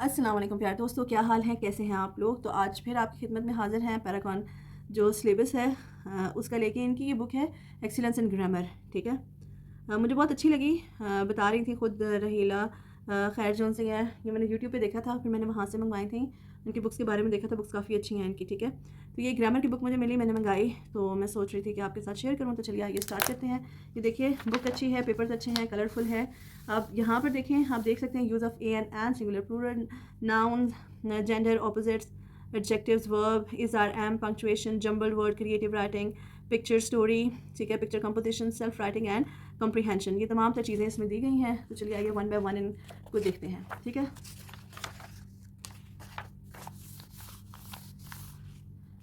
अस्सलाम वालेकुम प्यारे दोस्तों, क्या हाल है, कैसे हैं आप लोग। तो आज फिर आपकी खिदमत में हाज़िर हैं। पैरागॉन जो सिलेबस है उसका लेके इनकी ये बुक है एक्सीलेंस इन ग्रामर। ठीक है, मुझे बहुत अच्छी लगी। बता रही थी खुद रहीला खैर जोन से है, ये मैंने यूट्यूब पे देखा था, फिर मैंने वहाँ से मंगवाई थी। उनकी बुक्स के बारे में देखा था, बुक्स काफ़ी अच्छी हैं इनकी। ठीक है, तो ये ग्रामर की बुक मुझे मिली, मैंने मंगाई, तो मैं सोच रही थी कि आपके साथ शेयर करूँ। तो चलिए आइए स्टार्ट करते हैं। ये देखिए बुक अच्छी है, पेपर्स अच्छे हैं, कलरफुल है। अब यहाँ पर देखें, आप देख सकते हैं use of A and singular plural, noun, gender, opposites, adjectives, verb, is are am, punctuation, jumbled word, creative writing, picture story, ठीक है, picture composition, self writing and comprehension. ये तमाम तर चीज़ें इसमें दी गई हैं। तो चलिए आइए वन बाय वन इनको देखते हैं। ठीक है,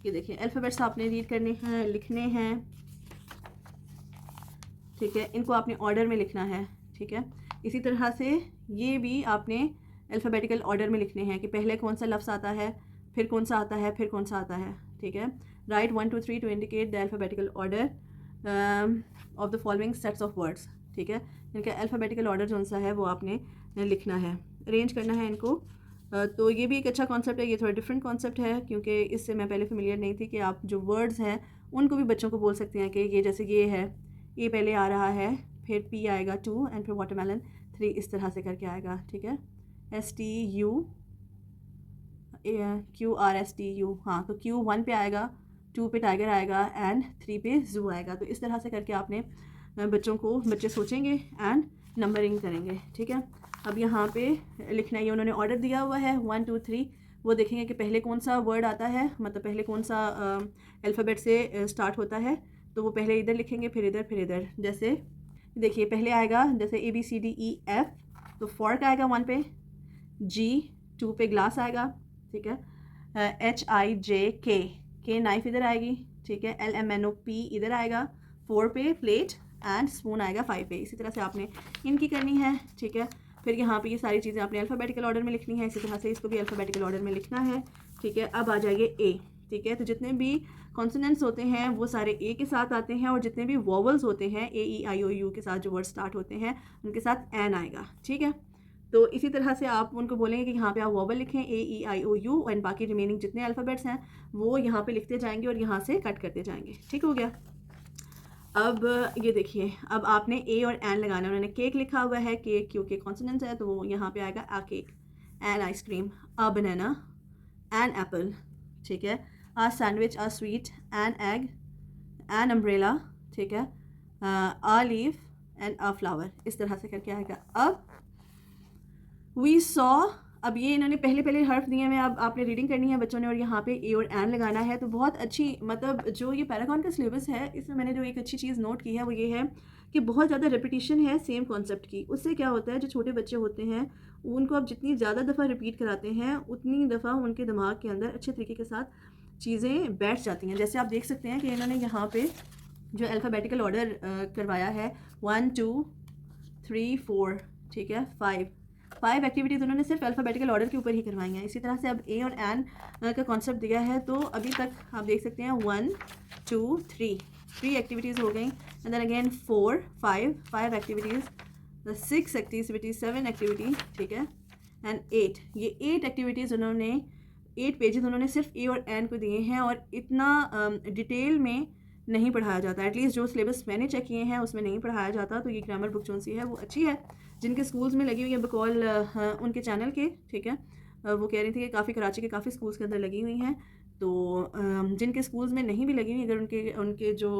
ये देखिए अल्फ़ाबेट्स आपने रीड करने हैं, लिखने हैं। ठीक है, इनको आपने ऑर्डर में लिखना है। ठीक है, इसी तरह से ये भी आपने अल्फ़ाबेटिकल ऑर्डर में लिखने हैं कि पहले कौन सा लफ्ज़ आता है, फिर कौन सा आता है, फिर कौन सा आता है। ठीक है, write 1 2 3 to indicate the alphabetical order of the following sets of words. ठीक है, इनका अल्फ़ाबेटिकल ऑर्डर जो सा है वो आपने लिखना है, अरेंज करना है इनको। तो ये भी एक अच्छा कॉन्सेप्ट है। ये थोड़ा डिफरेंट कॉन्सेप्ट है क्योंकि इससे मैं पहले फेमिलियर नहीं थी कि आप जो वर्ड्स हैं उनको भी बच्चों को बोल सकते हैं कि ये जैसे ये है, ये पहले आ रहा है, फिर पी आएगा 2 एंड फिर वाटरमेलन 3, इस तरह से करके आएगा। ठीक है, STU QRSTU, हाँ, तो Q 1 पे आएगा, 2 पे टाइगर आएगा एंड 3 पे जू आएगा। तो इस तरह से करके आपने बच्चे सोचेंगे एंड नंबरिंग करेंगे। ठीक है, अब यहाँ पे लिखना, ये उन्होंने ऑर्डर दिया हुआ है 1 2 3। वो देखेंगे कि पहले कौन सा वर्ड आता है, मतलब पहले कौन सा अल्फ़ाबेट से स्टार्ट होता है, तो वो पहले इधर लिखेंगे, फिर इधर, फिर इधर। जैसे देखिए पहले आएगा जैसे ABCDEF, तो फॉर्क आएगा 1 पे, G 2 पे ग्लास आएगा। ठीक है, HIJK नाइफ इधर आएगी। ठीक है, LMNOP इधर आएगा 4 पे, प्लेट एंड स्पून आएगा 5 पे। इसी तरह से आपने इनकी करनी है। ठीक है, फिर यहाँ पे ये सारी चीज़ें आपने अल्फ़ाबेटिकल ऑर्डर में लिखनी है, इसी तरह से इसको भी अल्फ़ाबेटिकल ऑर्डर में लिखना है। ठीक है, अब आ जाइए A। ठीक है, तो जितने भी कॉन्सोनेंट्स होते हैं वो सारे ए के साथ आते हैं, और जितने भी वॉवल्स होते हैं AEIOU के साथ जो वर्ड स्टार्ट होते हैं उनके साथ एन आएगा। ठीक है, तो इसी तरह से आप उनको बोलेंगे कि यहाँ पे आप वॉवल लिखें AEIOU, एंड बाकी रिमेनिंग जितने अल्फ़ाबेट्स हैं वो यहाँ पे लिखते जाएंगे और यहाँ से कट करते जाएंगे। ठीक हो गया। अब ये देखिए, अब आपने ए और एन लगाना है। उन्होंने केक लिखा हुआ है, केक क्योंकि कॉन्सोनेंट है तो वो यहाँ पे आएगा a cake, an ice cream, a banana, an apple. ठीक है, a sandwich, a sweet, an egg, an umbrella. ठीक है, a leaf and a flower, इस तरह से करके आएगा। अब वी सॉ, अब ये इन्होंने पहले पहले हर्फ दिए हैं, अब आपने रीडिंग करनी है बच्चों ने, और यहाँ पे ए और एन लगाना है। तो बहुत अच्छी, मतलब जो ये पैरागॉन का सिलेबस है इसमें मैंने जो एक अच्छी चीज़ नोट की है वो ये है कि बहुत ज़्यादा रिपीटिशन है सेम कॉन्सेप्ट की। उससे क्या होता है, जो छोटे बच्चे होते हैं उनको आप जितनी ज़्यादा दफ़ा रिपीट कराते हैं उतनी दफ़ा उनके दिमाग के अंदर अच्छे तरीके के साथ चीज़ें बैठ जाती हैं। जैसे आप देख सकते हैं कि इन्होंने यहाँ पे जो अल्फ़ाबेटिकल ऑर्डर करवाया है 1 2 3 4, ठीक है, 5 एक्टिविटीज़ उन्होंने सिर्फ अल्फ़ाबेटिकल ऑर्डर के ऊपर ही करवाई हैं। इसी तरह से अब ए और एन का कॉन्सेप्ट दिया है, तो अभी तक आप देख सकते हैं 1 2 3 एक्टिविटीज़ हो गई, and then again 4 5 activities, 6 activities, 7 activity, ठीक है, एंड 8, ये 8 एक्टिविटीज़ उन्होंने, 8 पेजेस उन्होंने सिर्फ ए और एन को दिए हैं, और इतना डिटेल में नहीं पढ़ाया जाता। एटलीस्ट जो सिलेबस मैंने चेक किए हैं उसमें नहीं पढ़ाया जाता। तो ये ग्रामर बुक जो सी है वो अच्छी है। जिनके स्कूल्स में लगी हुई है बकौल उनके चैनल के, ठीक है, वो कह रही थी कि काफ़ी कराची के काफ़ी स्कूल्स के अंदर लगी हुई हैं। तो जिनके स्कूल्स में नहीं भी लगी हुई, अगर उनके उनके जो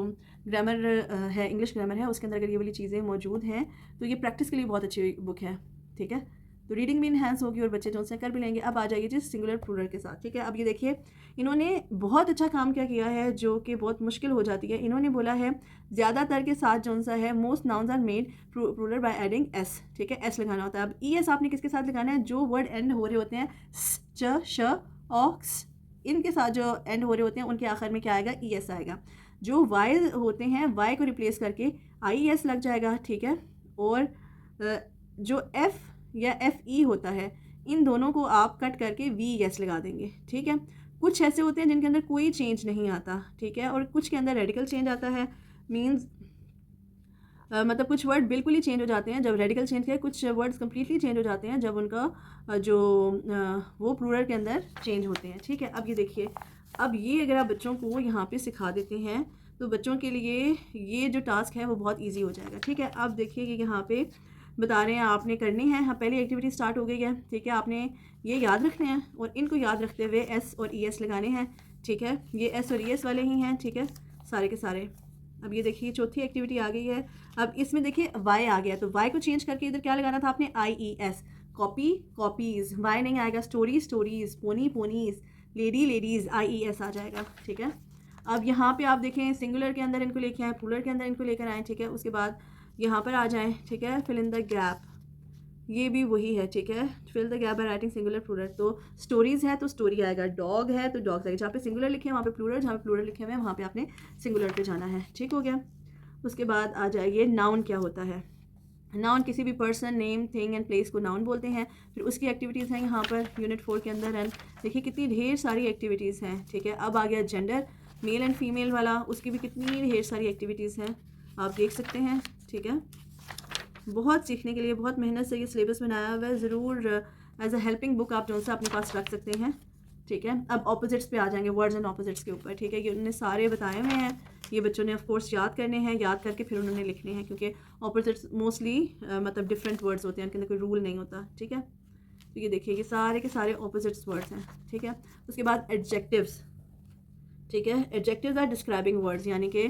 ग्रामर है, इंग्लिश ग्रामर है, उसके अंदर अगर ये वाली चीज़ें मौजूद हैं तो ये प्रैक्टिस के लिए बहुत अच्छी बुक है। ठीक है, तो रीडिंग भी इन्हांस होगी और बच्चे जो से कर भी लेंगे। अब आ जाइए जी सिंगुलर प्लूरल के साथ। ठीक है, अब ये देखिए इन्होंने बहुत अच्छा काम क्या किया है जो कि बहुत मुश्किल हो जाती है। इन्होंने बोला है ज़्यादातर के साथ जो सा है most nouns are made plural by adding S. ठीक है, एस लगाना होता है। अब ई एस आपने किसके साथ लगाना है, जो वर्ड एंड हो रहे होते हैं स, च, श, ऑक्स, इनके साथ जो एंड हो रहे होते हैं उनके आखिर में क्या आएगा, ई एस आएगा। जो वाई होते हैं वाई को रिप्लेस करके आई एस लग जाएगा। ठीक है, और जो एफ या एफ ई होता है इन दोनों को आप कट करके वी एस लगा देंगे। ठीक है, कुछ ऐसे होते हैं जिनके अंदर कोई चेंज नहीं आता। ठीक है, और कुछ के अंदर रेडिकल चेंज आता है। मीन्स मतलब कुछ वर्ड बिल्कुल ही चेंज हो जाते हैं जब रेडिकल चेंज किया, कुछ वर्ड्स कम्प्लीटली चेंज हो जाते हैं जब उनका वो प्लूरल के अंदर चेंज होते हैं। ठीक है, अब ये देखिए, अब ये अगर आप बच्चों को यहाँ पे सिखा देते हैं तो बच्चों के लिए ये जो टास्क है वो बहुत ईजी हो जाएगा। ठीक है, अब देखिए कि यहाँ पे बता रहे हैं आपने करनी है। हाँ, पहली एक्टिविटी स्टार्ट हो गई है। ठीक है, आपने ये याद रखने हैं और इनको याद रखते हुए एस और ई एस लगाने हैं। ठीक है, ये एस और ई एस वाले ही हैं। ठीक है, सारे के सारे। अब ये देखिए चौथी एक्टिविटी आ गई है। अब इसमें देखिए वाई आ गया, तो वाई को चेंज करके इधर क्या लगाना था आपने, I E S. Copy copies, Y नहीं आएगा, story stories, pony ponies, lady ladies, I E S आ जाएगा। ठीक है, अब यहाँ पे आप देखें सिंगुलर के अंदर इनको लेके आएँ, प्लूरल के अंदर इनको लेकर आएँ। ठीक है, उसके बाद यहाँ पर आ जाएँ। ठीक है, फिल इन द गैप, ये भी वही है। ठीक है, fill the gap by writing singular plural. तो स्टोरीज़ है तो स्टोरी आएगा, डॉग है तो डॉग्स आएगा। जहाँ पे सिंगुलर लिखे हैं वहाँ पे प्लूरल, जहाँ पे प्लूरल लिखे हुए हैं वहाँ पे आपने सिंगुलर पे जाना है। ठीक हो गया। उसके बाद आ जाइए नाउन क्या होता है। नाउन किसी भी person, name, thing and place को नाउन बोलते हैं। फिर उसकी एक्टिविटीज़ हैं यहाँ पर यूनिट 4 के अंदर। एंड देखिए कितनी ढेर सारी एक्टिविटीज़ हैं। ठीक है, अब आ गया जेंडर, मेल एंड फीमेल वाला, उसकी भी कितनी ढेर सारी एक्टिविटीज़ हैं, आप देख सकते हैं। ठीक है, बहुत सीखने के लिए, बहुत मेहनत से ये सिलेबस बनाया हुआ है। ज़रूर एज अ हेल्पिंग बुक आप जो सा अपने पास रख सकते हैं। ठीक है, अब ऑपोजिट्स पे आ जाएंगे, वर्ड्स एंड ऑपोजिट्स के ऊपर। ठीक है, ये उन्होंने सारे बताए हुए हैं, ये बच्चों ने ऑफ कोर्स याद करने हैं, याद करके फिर उन्होंने लिखने हैं, क्योंकि ऑपोजिट्स मोस्टली मतलब डिफरेंट वर्ड्स होते हैं, उनके अंदर कोई रूल नहीं होता। ठीक है, तो ये देखिए ये सारे के सारे ऑपोजिट्स वर्ड्स हैं। ठीक है, उसके बाद एडजेक्टिव्स। ठीक है, एडजेक्टिव्स आर डिस्क्राइबिंग वर्ड्स, यानी कि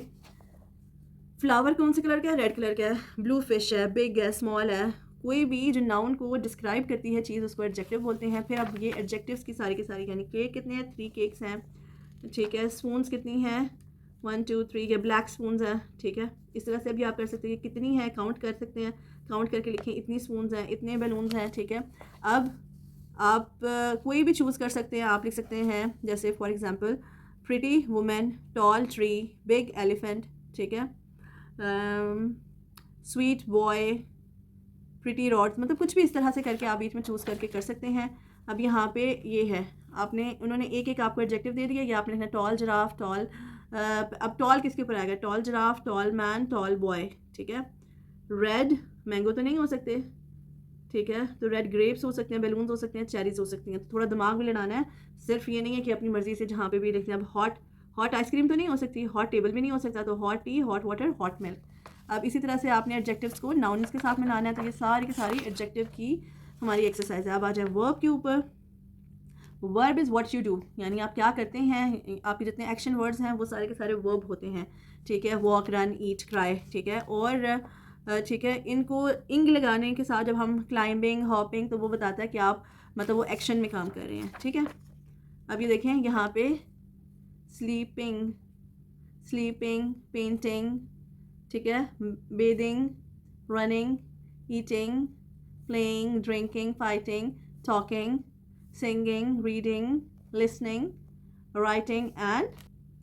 फ्लावर कौन से कलर का है, रेड कलर का है, ब्लू फिश है, बिग है, स्मॉल है, कोई भी जो नाउन को डिस्क्राइब करती है चीज़ उसको एडजेक्टिव बोलते हैं। फिर अब ये एडजेक्टिव्स की सारी, यानी केक कितने हैं, 3 केक्स हैं। ठीक है, स्पून्स कितनी हैं, 1 2 3 के ब्लैक स्पून्स हैं। ठीक है, इस तरह से भी आप कर सकते हैं, कितनी है काउंट कर सकते हैं, काउंट करके लिखें इतनी स्पून्स हैं, इतने बैलून्स हैं। ठीक है, अब आप कोई भी चूज़ कर सकते हैं, आप लिख सकते हैं जैसे for example pretty women, tall tree, big elephant. ठीक है, स्वीट बॉय, प्रिटी रॉड्स, मतलब कुछ भी इस तरह से करके आप बीच में चूज़ करके कर सकते हैं। अब यहाँ पे ये है, आपने उन्होंने एक एक आपको एडजेक्टिव दे दिया, ये आपने लिखना टॉल जिराफ, टॉल अब टॉल किसके ऊपर आएगा, tall giraffe, tall man, tall boy. ठीक है, रेड मैंगो तो नहीं हो सकते। ठीक है, तो रेड ग्रेप्स हो सकते हैं, बैलून्स हो सकते हैं, चेरीज हो सकती हैं। तो थोड़ा दिमाग भी लड़ाना है, सिर्फ ये नहीं है कि अपनी मर्जी से जहाँ पे भी लिखते हैं। अब हॉट आइसक्रीम तो नहीं हो सकती, हॉट टेबल भी नहीं हो सकता, तो hot T, hot water, hot milk. अब इसी तरह से आपने एडजेक्टिव्स को नाउन्स के साथ मिलाना है। तो ये सारी की सारी एडजेक्टिव की हमारी एक्सरसाइज है। अब आ जाए वर्ब के ऊपर। Verb is what you do, यानी आप क्या करते हैं, आपके जितने एक्शन वर्ड्स हैं वो सारे के सारे वर्ब होते हैं। ठीक है, वॉक, रन, ईट, क्राई। ठीक है, और ठीक है, इनको इंग लगाने के साथ जब हम क्लाइंबिंग, हॉपिंग, तो वो बताता है कि आप मतलब वो एक्शन में काम कर रहे हैं। ठीक है, अब ये देखें यहाँ पे स्लीपिंग, पेंटिंग। ठीक है, bathing, running, eating, playing, drinking, fighting, talking, singing, reading, listening, writing and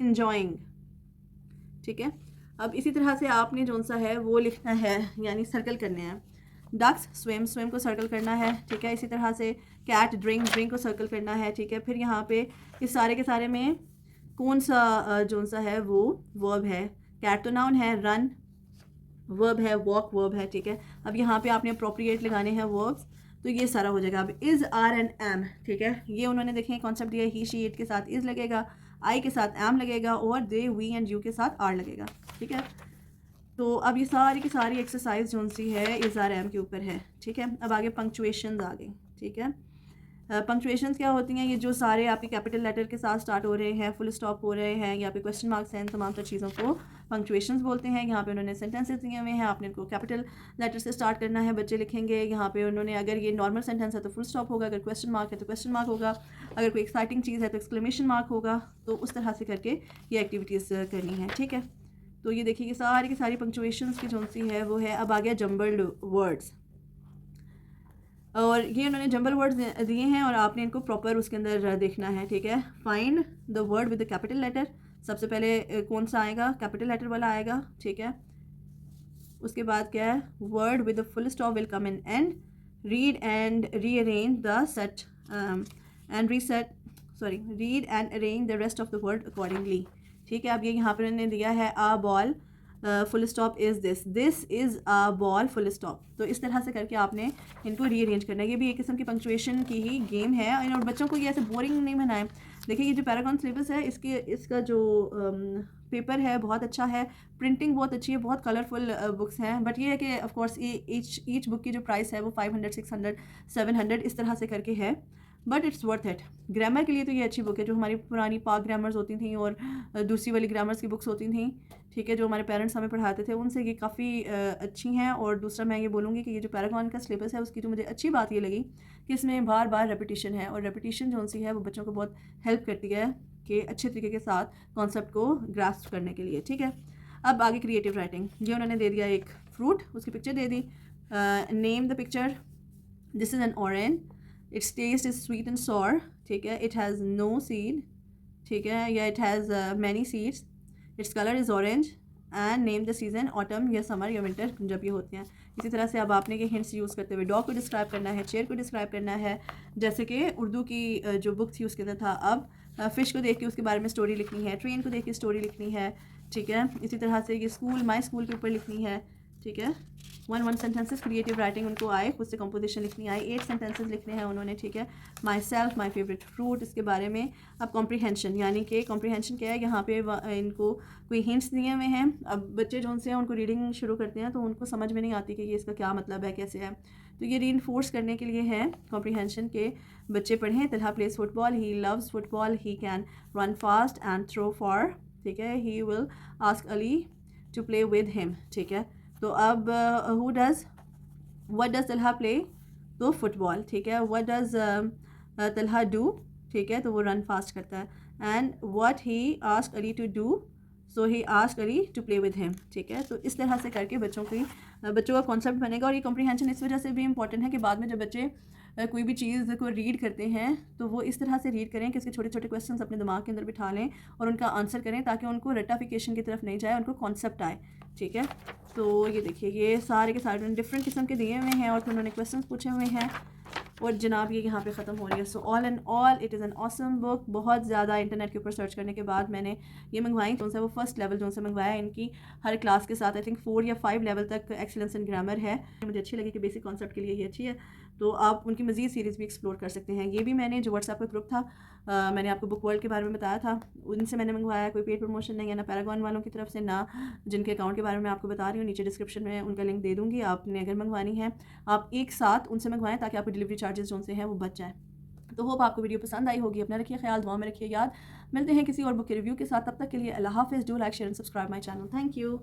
enjoying. ठीक है, अब इसी तरह से आपने जो सा है वो लिखना है, यानी सर्कल करने हैं। डक्स स्विम को सर्कल करना है। ठीक है, इसी तरह से कैट ड्रिंक को सर्कल करना है। ठीक है, फिर यहाँ पे इस सारे के सारे में कौन सा जो सा है वो वर्ब है। कैट तो नाउन है, रन वर्ब है, वॉक वर्ब है। ठीक है, अब यहाँ पे आपने अप्रोप्रिएट लगाने हैं वर्ब्स, तो ये सारा हो जाएगा। अब इज़, आर एंड एम। ठीक है, ये उन्होंने देखें कॉन्सेप्ट दिया, ही शी इट के साथ इज़ लगेगा, आई के साथ एम लगेगा, और दे, वी एंड यू के साथ आर लगेगा। ठीक है, तो अब ये सारी की सारी एक्सरसाइज जो सी है इज़, आर, एम के ऊपर है। ठीक है, अब आगे पंक्चुएशंस आ गई। ठीक है, पंक्चुएशंस क्या होती हैं, ये जो सारे आपके कैपिटल लेटर के साथ स्टार्ट हो रहे हैं, फुल स्टॉप हो रहे हैं, या पे क्वेश्चन मार्क्स हैं, तमाम तर चीज़ों को पंक्चुएशंस बोलते हैं। यहाँ पे उन्होंने सेंटेंसेस दिए हुए हैं, आपने इनको कैपिटल लेटर से स्टार्ट करना है, बच्चे लिखेंगे। यहाँ पे उन्होंने अगर ये नॉर्मल सेंटेंस है तो फुल स्टॉप होगा, अगर क्वेश्चन मार्क है तो क्वेश्चन मार्क होगा, अगर कोई एक्साइटिंग चीज़ है तो एक्सक्लेमेशन मार्क होगा। तो उस तरह से करके ये एक्टिविटीज़ करनी है। ठीक है, तो ये देखिए कि सारी पंक्चुएशंस की जो सी है वो है। अब आ गया जम्बल्ड वर्ड्स, और ये उन्होंने जंबल वर्ड्स दिए हैं और आपने इनको प्रॉपर उसके अंदर देखना है। ठीक है, find the word with the capital letter, सबसे पहले कौन सा आएगा, कैपिटल लेटर वाला आएगा। ठीक है, उसके बाद क्या है, word with the full stop will come in and, read and rearrange the set and read and arrange the rest of the word accordingly. ठीक है, अब ये यहाँ पर उन्होंने दिया है a ball, full stop is this is a ball full stop. तो इस तरह से करके आपने इनको रीअरेंज करना है। ये भी एक किस्म की पंक्चुएशन की ही गेम है और बच्चों को ये ऐसे बोरिंग नहीं बनाएं। देखिए ये जो पैरागॉन सिलेबस है इसका जो पेपर है बहुत अच्छा है, प्रिंटिंग बहुत अच्छी है, बहुत कलरफुल बुक्स हैं। बट ये है कि ऑफ कोर्स ईच बुक की जो प्राइस है वो 500 600 700 इस तरह से करके है, but it's worth it. Grammar के लिए तो ये अच्छी बुक है, जो हमारी पुरानी पाक ग्रामर्स होती थी और दूसरी वाली ग्रामर्स की बुक्स होती थी, ठीक है, जो हमारे पेरेंट्स हमें पढ़ाते थे, उनसे ये काफ़ी अच्छी हैं। और दूसरा मैं ये बोलूँगी कि ये जो पैरागॉन का सिलेबस है उसकी जो मुझे अच्छी बात ये लगी कि इसमें बार बार रेपिटेशन है, और रेपिटेशन जो सी है वो बच्चों को बहुत हेल्प करती है कि अच्छे तरीके के साथ कॉन्सेप्ट को ग्रास्प करने के लिए, ठीक है। अब आगे क्रिएटिव राइटिंग, ये उन्होंने दे दिया एक फ्रूट, उसकी पिक्चर दे दी, name the picture, this is an orange, its taste is sweet and sour, ठीक है, इट हैज़ नो सीड, ठीक है, या it has many seeds, its colour is orange, and name the season, autumn या summer या winter जब ये होते हैं। इसी तरह से अब आपने ये हिंट्स यूज़ करते हुए डॉग को डिस्क्राइब करना है, चेयर को डिस्क्राइब करना है, जैसे कि उर्दू की जो बुक थी उसके अंदर था। अब फ़िश को देख के उसके बारे में स्टोरी लिखनी है, ट्रेन को देख के स्टोरी लिखनी है, ठीक है। इसी तरह से ये स्कूल, माई स्कूल के ऊपर लिखनी है, ठीक है। 1 सेंटेंसेस क्रिएटिव राइटिंग उनको आए, खुद से कंपोजिशन लिखनी आई, 8 सेंटेंसेस लिखने हैं उन्होंने, ठीक है। My self, my favourite fruit, इसके बारे में। अब कॉम्प्रीहेंशन, यानी कि कॉम्प्रीहेंशन क्या है, यहाँ पे इनको कोई हिंट्स दिए हुए हैं। अब बच्चे जो उनसे उनको रीडिंग शुरू करते हैं तो उनको समझ में नहीं आती कि ये इसका क्या मतलब है, कैसे है, तो ये रीइंफोर्स करने के लिए है कॉम्प्रीहेंशन के बच्चे पढ़ें। Talha plays football, he loves football, he can run fast and throw far, ठीक है। He will ask Ali to play with him, ठीक है। तो अब व्हाट डज तलहा प्ले, तो फुटबॉल, ठीक है। व्हाट डज तलहा डू, ठीक है, तो वो रन फास्ट करता है। And what he ask Ali to do, so he ask Ali to play with him, ठीक है। तो इस तरह से करके बच्चों का कॉन्सेप्ट बनेगा। और ये कॉम्प्रीहेंशन इस वजह से भी इंपॉर्टेंट है कि बाद में जब बच्चे कोई भी चीज़ को रीड करते हैं तो वो इस तरह से रीड करें कि उसके छोटे छोटे क्वेश्चंस अपने दिमाग के अंदर बिठा लें और उनका आंसर करें, ताकि उनको रटाफिकेशन की तरफ नहीं जाए, उनको कॉन्सेप्ट आए, ठीक है। तो ये देखिए ये सारे के सारे डिफरेंट किस्म के दिए हुए हैं और फिर उन्होंने क्वेश्चन पूछे हुए हैं, और जनाब ये यहाँ पे ख़त्म हो रही है। So all and all it is an awesome book. बहुत ज़्यादा इंटरनेट के ऊपर सर्च करने के बाद मैंने ये मंगवाई, जो सा वो फर्स्ट लेवल जो सा मंगवाया, इनकी हर क्लास के साथ आई थिंक 4 या 5 लेवल तक एक्सीलेंस इन ग्रामर है। मुझे अच्छी लगी कि बेसिक कॉन्सेप्ट के लिए ये अच्छी है, तो आप उनकी मज़ीद सीरीज़ भी एक्सप्लोर कर सकते हैं। ये भी मैंने जो व्हाट्सएप का ग्रुप था, मैंने आपको बुक वर्ल्ड के बारे में बताया था, उनसे मैंने मंगवाया। कोई पेड प्रमोशन नहीं है, ना पैरागॉन वालों की तरफ से, ना जिनके अकाउंट के बारे में आपको बता रही हूँ। नीचे डिस्क्रिप्शन में उनका लिंक दे दूँगी, आपने अगर मंगवानी है आप एक साथ उनसे मंगवाएं, ताकि आपको डिलीवरी चार्जेस जो से हैं वो बच जाए। तो होप आपको वीडियो पसंद आई होगी। अपना रखिए ख्याल, दुआ में रखिए याद। मिलते हैं किसी और बुक के रिव्यू के साथ, तब तक के लिए अल्लाह हाफिज़। Do like share and subscribe my channel. Thank you.